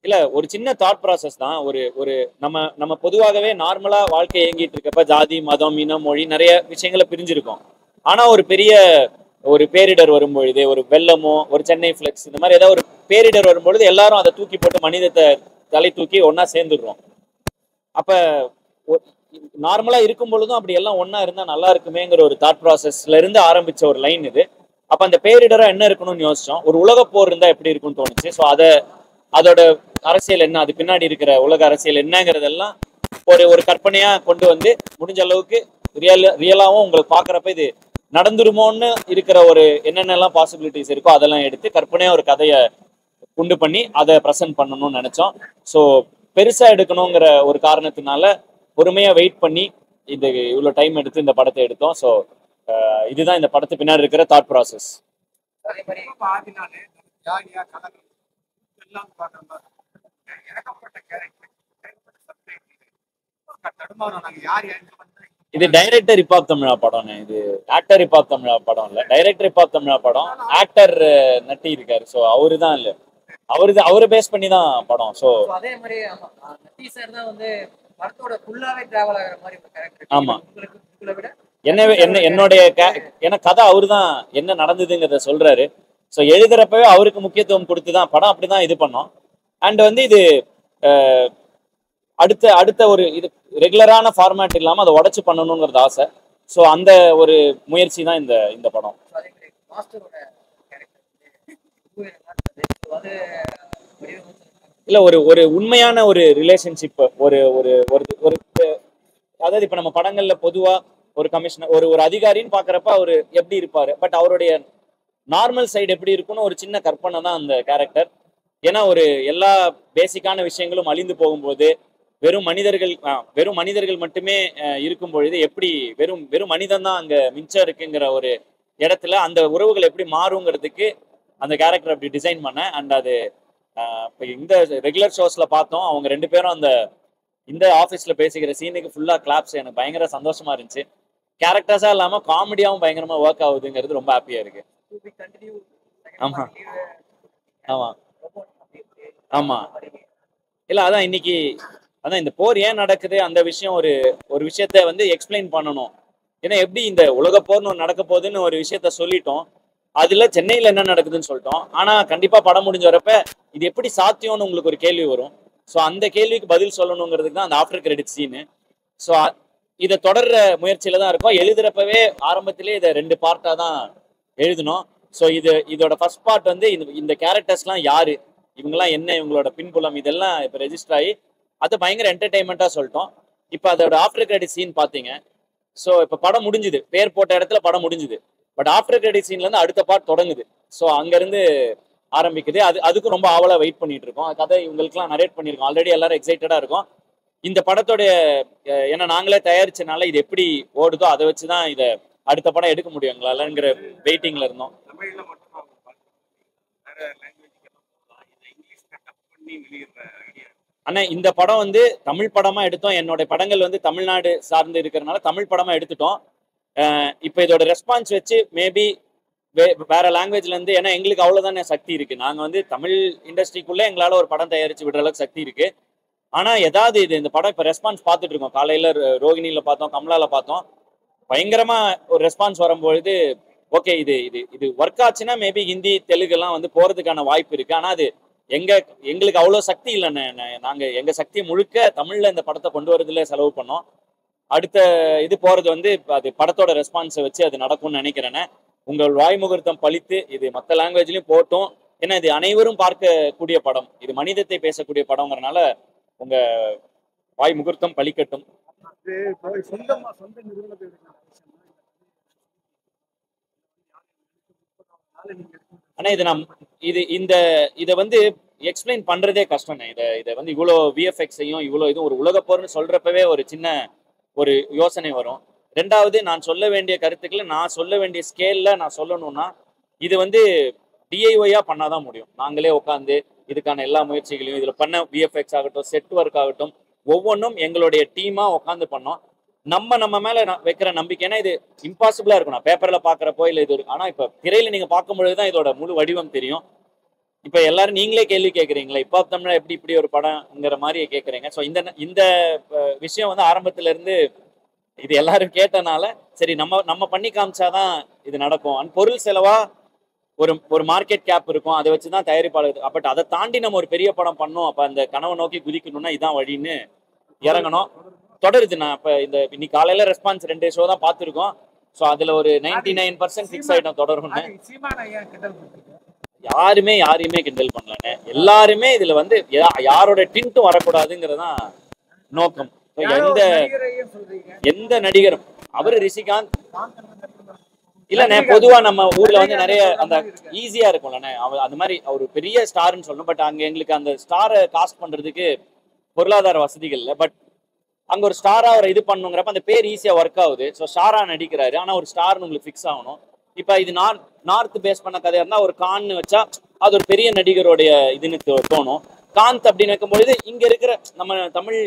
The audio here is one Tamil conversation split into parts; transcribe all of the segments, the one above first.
இல்ல ஒரு சின்ன தாட் ப்ராசஸ் தான். ஒரு ஒரு நம்ம நம்ம பொதுவாகவே நார்மலா வாழ்க்கை இயங்கிட்டு இருக்கப்ப ஜாதி, மதம், இனம், மொழி நிறைய விஷயங்கள பிரிஞ்சிருக்கோம். ஆனா ஒரு பெரிய ஒரு பேரிடர் வரும்பொழுது, ஒரு வெள்ளமோ, ஒரு சென்னை ஃப்ளக்ஸ் இந்த மாதிரி ஏதாவது ஒரு பேரிடர் வரும்பொழுது எல்லாரும் அதை தூக்கி போட்டு மனிதத்தை தலை தூக்கி ஒன்னா சேர்ந்துடுறோம். அப்ப நார்மலா இருக்கும் பொழுதும் அப்படி எல்லாம் ஒன்னா இருந்தா நல்லா இருக்குமேங்கிற ஒரு தாட் ப்ராசஸ்ல இருந்து ஆரம்பிச்ச ஒரு லைன் இது. அப்ப அந்த பேரிடரா என்ன இருக்கணும்னு யோசிச்சோம். ஒரு உலக போர் இருந்தா எப்படி இருக்கும்னு தோணுச்சு. ஸோ அதோட அரசியல் என்ன, அது பின்னாடி இருக்கிற உலக அரசியல் என்னங்கிறதெல்லாம் ஒரு ஒரு கற்பனையா கொண்டு வந்து முடிஞ்ச அளவுக்கு ரியலாவும் உங்களுக்கு பாக்குறப்ப இது நடந்துருமோன்னு இருக்கிற ஒரு என்னென்னலாம் பாசிபிலிட்டிஸ் இருக்கோ அதெல்லாம் எடுத்து கற்பனையா ஒரு கதையை உண்டு பண்ணி அதை ப்ரெசென்ட் பண்ணணும்னு நினைச்சோம். ஸோ பெருசா எடுக்கணுங்கிற ஒரு காரணத்தினால பொறுமையா வெயிட் பண்ணி இது இவ்வளவு டைம் எடுத்து இந்த படத்தை எடுத்தோம். ஸோ இதுதான் இந்த படத்து பின்னாடி இருக்கிற தாட் ப்ராசஸ். இது டைரக்டர் ஹிப் ஹாப் தமிழா படம், இது ஆக்டர் ஹிப் ஹாப் தமிழா படம் இல்ல, டைரக்டர் ஹிப் ஹாப் தமிழா படம். ஆக்டர் நட்டி இருக்காரு. ஸோ அவரு தான் இல்ல, அவரை பேஸ் பண்ணி தான் படம். ஸோ அதே மாதிரி நட்டி சார் தான் வந்து படத்தோட ஃபுல்லாவே டிராவல் ஆகுற மாதிரி ஒரு கேரக்டர். ஆமா, என்னுடைய ஏன்னா கதை அவரு தான் என்ன நடந்ததுங்கிறத சொல்றாரு. ஸோ எழுதுறப்பவே அவருக்கு முக்கியத்துவம் கொடுத்துதான் படம் அப்படிதான் இது பண்ணோம். அண்ட் வந்து இது அடுத்த ஒரு இது ரெகுலரான ஃபார்மேட் இல்லாம அதை உடைச்சு பண்ணணுங்கிறது ஆசை. ஸோ அந்த ஒரு முயற்சி தான் இந்த படம். இல்ல ஒரு ஒரு உண்மையான ஒரு ரிலேஷன்ஷிப், ஒரு ஒரு ஒரு அதாவது இப்ப நம்ம படங்கள்ல பொதுவா ஒரு கமிஷனர் ஒரு அதிகாரின்னு பாக்குறப்ப அவரு எப்படி இருப்பாரு, பட் அவருடைய நார்மல் சைடு எப்படி இருக்கும்னு ஒரு சின்ன கற்பனை தான் அந்த கேரக்டர். ஏன்னா ஒரு எல்லா பேசிக்கான விஷயங்களும் அழிந்து போகும்போது வெறும் மனிதர்கள் மட்டுமே இருக்கும் பொழுது எப்படி வெறும் மனிதன் தான் அங்க மிச்சம் இருக்குங்கிற ஒரு இடத்துல அந்த உறவுகள் எப்படி மாறுங்கிறதுக்கு அந்த கேரக்டர் அப்படி டிசைன் பண்ணேன். அண்ட் அது இப்போ இந்த ரெகுலர் ஷோஸ்ல பார்த்தோம். அவங்க ரெண்டு பேரும் இந்த ஆஃபீஸ்ல பேசிக்கிற சீனுக்கு ஃபுல்லா கிளாப்ஸ். எனக்கு பயங்கர சந்தோஷமா இருந்துச்சு. கேரக்டர்ஸா இல்லாம காமெடியாவும் பயங்கரமா ஒர்க் ஆகுதுங்கிறது ரொம்ப ஹாப்பியா இருக்கு. ஆமா ஆமா ஆமா இல்ல அதான் இன்னைக்கு அதான் இந்த போர் ஏன் நடக்குது அந்த விஷயம் ஒரு விஷயத்த வந்து எக்ஸ்பிளைன் பண்ணணும். ஏன்னா எப்படி இந்த உலக போர்னு ஒன்று நடக்க போகுதுன்னு ஒரு விஷயத்த சொல்லிட்டோம். அதுல சென்னையில என்ன நடக்குதுன்னு சொல்லிட்டோம். ஆனா கண்டிப்பா படம் முடிஞ்ச வரப்ப இது எப்படி சாத்தியம்னு உங்களுக்கு ஒரு கேள்வி வரும். ஸோ அந்த கேள்விக்கு பதில் சொல்லணுங்கிறதுக்கு தான் அந்த ஆஃப்டர் கிரெடிட் சீனு. ஸோ இதை தொடர்ற முயற்சியில தான் இருக்கும். எழுதுறப்பவே ஆரம்பத்திலே இதை 2 பார்ட்டா தான் எழுதணும். ஸோ இதோட ஃபர்ஸ்ட் பார்ட் வந்து இந்த கேரக்டர்ஸ்லாம் யாரு, இவங்கெல்லாம் என்ன, இவங்களோட பின்புலம், இதெல்லாம் இப்போ ரெஜிஸ்டர் ஆகி அதை பயங்கர என்டர்டைன்மெண்ட்டாக சொல்லிட்டோம். இப்போ அதோட ஆஃப்டர் கிரெடிட் சீன் பார்த்தீங்க. ஸோ இப்போ படம் முடிஞ்சுது, பேர் போட்ட இடத்துல படம் முடிஞ்சுது. பட் ஆஃப்டர் கிரெடிட் சீன்லேருந்து அடுத்த பார்ட் தொடங்குது. ஸோ அங்கேருந்து ஆரம்பிக்குது. அதுக்கும் ரொம்ப ஆவலாக வெயிட் பண்ணிட்டு இருக்கோம். கதை இவங்களுக்குலாம் நரேட் பண்ணியிருக்கோம். ஆல்ரெடி எல்லாரும் எக்ஸைட்டடாக இருக்கும். இந்த படத்தோடைய ஏன்னா நாங்களே தயாரிச்சனால இது எப்படி ஓடுதோ அதை வச்சு தான் இதை அடுத்த படம் எடுக்க முடியும் எங்களாலங்கிற வெயிட்டிங்ல இருந்தோம். ஆனா இந்த படம் வந்து தமிழ் படமா எடுத்தோம். என்னோட படங்கள் வந்து தமிழ்நாடு சார்ந்து இருக்கிறதுனால தமிழ் படமா எடுத்துட்டோம். இப்போ இதோட ரெஸ்பான்ஸ் வச்சு மேபி வேற லாங்குவேஜ்ல இருந்து, ஏன்னா எங்களுக்கு அவ்வளவுதானே சக்தி இருக்கு. நாங்க வந்து தமிழ் இண்டஸ்ட்ரிக்குள்ள எங்களால ஒரு படம் தயாரிச்சு விடுற அளவுக்கு சக்தி இருக்கு. ஆனா ஏதாவது இந்த படம் இப்ப ரெஸ்பான்ஸ் பார்த்துட்டு இருக்கோம். காலையில ரோகிணியில பார்த்தோம், கமலால பார்த்தோம். பயங்கரமா ஒரு ரெஸ்பான்ஸ் வரும்பொழுது ஓகே இது இது இது ஒர்க் ஆச்சுன்னா மேபி ஹிந்தி தெலுங்கு எல்லாம் வந்து போறதுக்கான வாய்ப்பு இருக்கு. ஆனா அது எங்களுக்கு அவ்வளவு சக்தி இல்லைன்னு, நாங்க எங்க சக்தியை முழுக்க தமிழ்ல இந்த படத்தை கொண்டு வரதுல செலவு பண்ணோம். அடுத்த இது போறது வந்து அது படத்தோட ரெஸ்பான்ஸை வச்சு அது நடக்கும்னு நினைக்கிறேன்னு. உங்கள் வாய் முகூர்த்தம் பழித்து இது மற்ற லாங்குவேஜ்லயும் போட்டோம். ஏன்னா இது அனைவரும் பார்க்கக்கூடிய படம், இது மனிதத்தை பேசக்கூடிய படம்ங்கிறனால உங்க வாய் முகூர்த்தம் பழிக்கட்டும். ஆனா இதை வந்து எக்ஸ்பிளைன் பண்றதே கஷ்டம். இதை வந்து இவ்வளவு விஎஃப்எக்ஸையும் இவ்வளவு இதுவும் ஒரு உலக போர்னு சொல்றப்பவே ஒரு சின்ன ஒரு யோசனை வரும். ரெண்டாவது, நான் சொல்ல வேண்டிய கருத்துக்களை நான் சொல்ல வேண்டிய ஸ்கேல்ல நான் சொல்லணும்னா இது வந்து டிஐஒயா பண்ணாதான் முடியும். நாங்களே உட்காந்து இதுக்கான எல்லா முயற்சிகளையும் இதுல பண்ண விஎஃப்எக்ஸ் ஆகட்டும், செட் ஒர்க் ஆகட்டும், ஒவ்வொன்றும் எங்களுடைய டீமா உட்காந்து பண்ணோம். நம்ம மேல வைக்கிற நம்பிக்கைன்னா இது இம்பாசிபிளா இருக்கும். நான் பேப்பர்ல பாக்குறப்போ இல்ல இது, ஆனா இப்ப திரையில நீங்க பார்க்கும் பொழுதுதான் இதோட முழு வடிவம் தெரியும். இப்ப எல்லாரும் நீங்களே கேள்வி கேட்குறீங்களா, இப்போ தமிழ் எப்படி இப்படி ஒரு படம்ங்கிற மாதிரி கேட்குறீங்க. ஸோ இந்த இந்த விஷயம் வந்து ஆரம்பத்துல இருந்து இது எல்லாரும் கேட்டனால சரி நம்ம நம்ம பண்ணி காமிச்சாதான் இது நடக்கும். பொருள் செலவா ஒரு ஒரு மார்க்கெட் கேப் இருக்கும், அதை வச்சுதான் தயாரிப்பாளர். பட் அதை தாண்டி நம்ம ஒரு பெரிய படம் பண்ணோம், அப்ப அந்த கனவை நோக்கி குதிக்கணும்னா இதான் வழின்னு இறங்கணும். தொடருது. நான் இப்ப இந்த இன்னைக்கு காலையில ரெஸ்பான்ஸ் 2 ஷோ தான் பார்த்துருக்கோம். ஸோ அதுல ஒரு 99% ஃபிக்ஸ் ஆயிடும் தொடரும்னு. யாரையுமே கிண்டல் பண்ணலன்னு, எல்லாருமே இதுல வந்து யாரோட டின்ட்டும் வரக்கூடாதுங்கிறதான் நோக்கம். எந்த நடிகரும் அவரு ரிஷிகாந்த் இல்லண்ணே, பொதுவா நம்ம ஊர்ல வந்து நிறைய அந்த ஈஸியா இருக்கும்லண்ணே, அந்த மாதிரி அவர் பெரிய ஸ்டார்ன்னு சொல்லணும். பட் அங்க எங்களுக்கு அந்த ஸ்டாரை காஸ்ட் பண்றதுக்கு பொருளாதார வசதிகள் இல்லை. பட் அங்க ஒரு ஸ்டாரா ஒரு இது பண்ணுங்கிறப்ப அந்த பேர் ஈஸியா ஒர்க் ஆகுது. ஸோ ஸ்டாரா நடிக்கிறாரு, ஆனா ஒரு ஸ்டார்னு உங்களுக்கு ஃபிக்ஸ் ஆகணும். இப்ப இது நார்த் பேஸ் பண்ண கதையா இருந்தா ஒரு கான்னு வச்சா அது ஒரு பெரிய நடிகருடைய இதுன்னு தோணும். காந்த் அப்படின்னு வைக்கும்பொழுது இங்க இருக்கிற நம்ம தமிழ்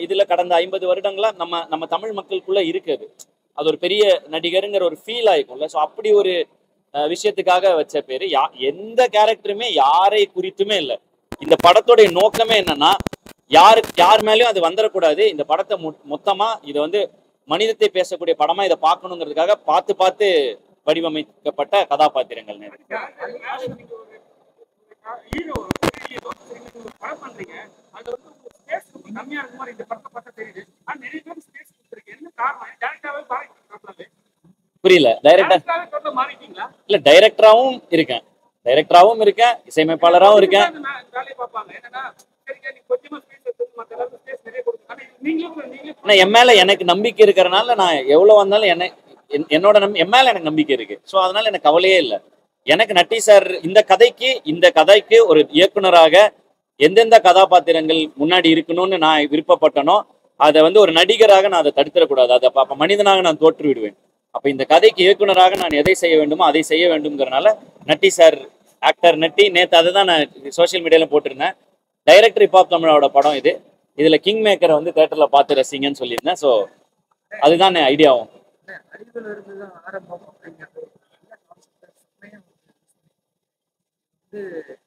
இதுல கடந்த 50 வருடங்களா நம்ம தமிழ் மக்களுக்குள்ள இருக்குது, அது ஒரு பெரிய நடிகருங்கிற ஒரு ஃபீல் ஆயிக்கும்ல. ஸோ அப்படி ஒரு விஷயத்துக்காக வச்ச பேரு. எந்த கேரக்டருமே யாரை குறித்துமே இல்லை. இந்த படத்துடைய நோக்கமே என்னன்னா யார் மேலேயும் அது வந்துடக்கூடாது. இந்த படத்தை மொத்தமா இதை வந்து மனிதத்தை பேசக்கூடிய படமா இதை பார்க்கணுங்கிறதுக்காக பார்த்து வடிவமைக்கப்பட்ட கதாபாத்திரங்கள். புரியல. இல்ல டைரக்டராவும் இருக்கேன், இசையமைப்பாளராகவும் இருக்கேன். என் மேல எனக்கு நம்பிக்கை இருக்கிறனால நான் எவ்வளவு வந்தாலும் என் மேல எனக்கு நம்பிக்கை இருக்கு. ஸோ அதனால எனக்கு கவலையே இல்லை. எனக்கு நட்டி சார் இந்த கதைக்கு ஒரு இயக்குனராக எந்தெந்த கதாபாத்திரங்கள் முன்னாடி இருக்கணும்னு நான் விருப்பப்பட்டனோ அதை வந்து ஒரு நடிகராக நான் அதை தடுத்துடக்கூடாது. அதை அப்ப மனிதனாக நான் தோற்று விடுவேன். அப்ப இந்த கதைக்கு இயக்குனராக நான் எதை செய்ய வேண்டுமோ அதை செய்ய வேண்டும்ங்கிறனால நட்டி சார் ஆக்டர் நட்டி. நேற்று அதை தான் நான் சோசியல் மீடியால போட்டிருந்தேன். டைரக்டர் ஹிப்ஹாப் தமிழோட படம் இது. இதுல கிங் மேக்கரை வந்து தியேட்டர்ல பார்த்து ரசிங்கன்னு சொல்லியிருந்தேன். ஸோ அதுதான் ஐடியாவும்.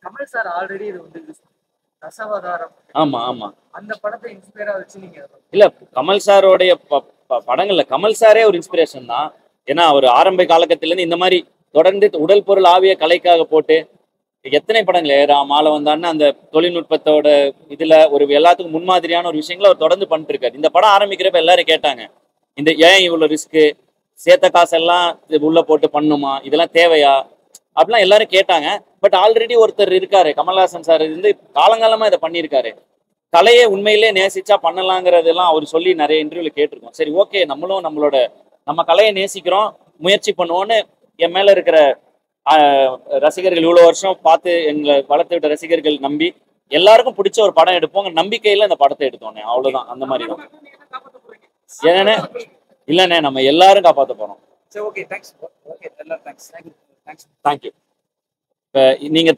கமல் சார் ஆல்ரெடி இது வந்து ரசவதாரம். ஆமா ஆமா, அந்த படத்தை இன்ஸ்பயரா வச்சு நீங்க இல்ல கமல் சாரோடைய படங்கள்ல கமல் சாரே ஒரு இன்ஸ்பிரேஷன் தான். ஏன்னா அவர் ஆரம்ப காலகட்டத்துல இருந்து இந்த மாதிரி தொடர்ந்து உடல் பொருள் ஆவிய கலைக்காக போட்டு எத்தனை படங்கள் மாலை வந்தான்னு அந்த தொழில்நுட்பத்தோட இதுல ஒரு எல்லாத்துக்கும் முன்மாதிரியான ஒரு விஷயங்களை அவர் தொடர்ந்து பண்ணிட்டு இருக்காரு. இந்த படம் ஆரம்பிக்கிறப்ப எல்லாரும் கேட்டாங்க, இந்த ஏன் இவ்வளவு ரிஸ்க்கு, சேர்த்த காசெல்லாம் உள்ள போட்டு பண்ணுமா, இதெல்லாம் தேவையா அப்படிலாம் எல்லாரும் கேட்டாங்க. பட் ஆல்ரெடி ஒருத்தர் இருக்காரு, கமல்ஹாசன் சார் இருந்து காலங்காலமா இதை பண்ணியிருக்காரு. கலையை உண்மையிலே நேசிச்சா பண்ணலாங்கிறதெல்லாம் அவர் சொல்லி நிறைய இன்டர்வியூல கேட்டிருக்கோம். சரி ஓகே, நம்மளும் நம்ம கலையை நேசிக்கிறோம், முயற்சி பண்ணுவோன்னு என் மேல இருக்கிற ரசிகர்கள் இவ்வளவு வருஷம் பார்த்து எங்களை வளர்த்து விட்ட ரசிகர்கள் நம்பி எல்லாருக்கும் பிடிச்ச ஒரு படம் எடுப்போங்க நம்பிக்கையில இந்த படத்தை எடுத்தோன்னே. அவ்வளவுதான், அந்த மாதிரி தான். ஏன்னா இல்லண்ணே, நம்ம எல்லாரும் காப்பாற்ற போறோம். தேங்க்யூ. நீங்க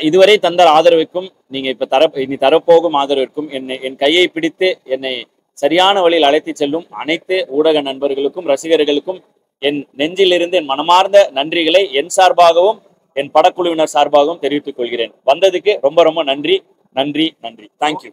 இதுவரை தந்த ஆதரவுக்கும் நீங்க இப்ப இனி தரப்போகும் ஆதரவிற்கும் என் கையை பிடித்து என்னை சரியான வழியில் அழைத்து செல்லும் அனைத்து ஊடக நண்பர்களுக்கும் ரசிகர்களுக்கும் என் நெஞ்சிலிருந்து என் மனமார்ந்த நன்றிகளை என் சார்பாகவும் என் படக்குழுவினர் சார்பாகவும் தெரிவித்துக் கொள்கிறேன். வந்ததுக்கு ரொம்ப ரொம்ப நன்றி. தேங்க்யூ.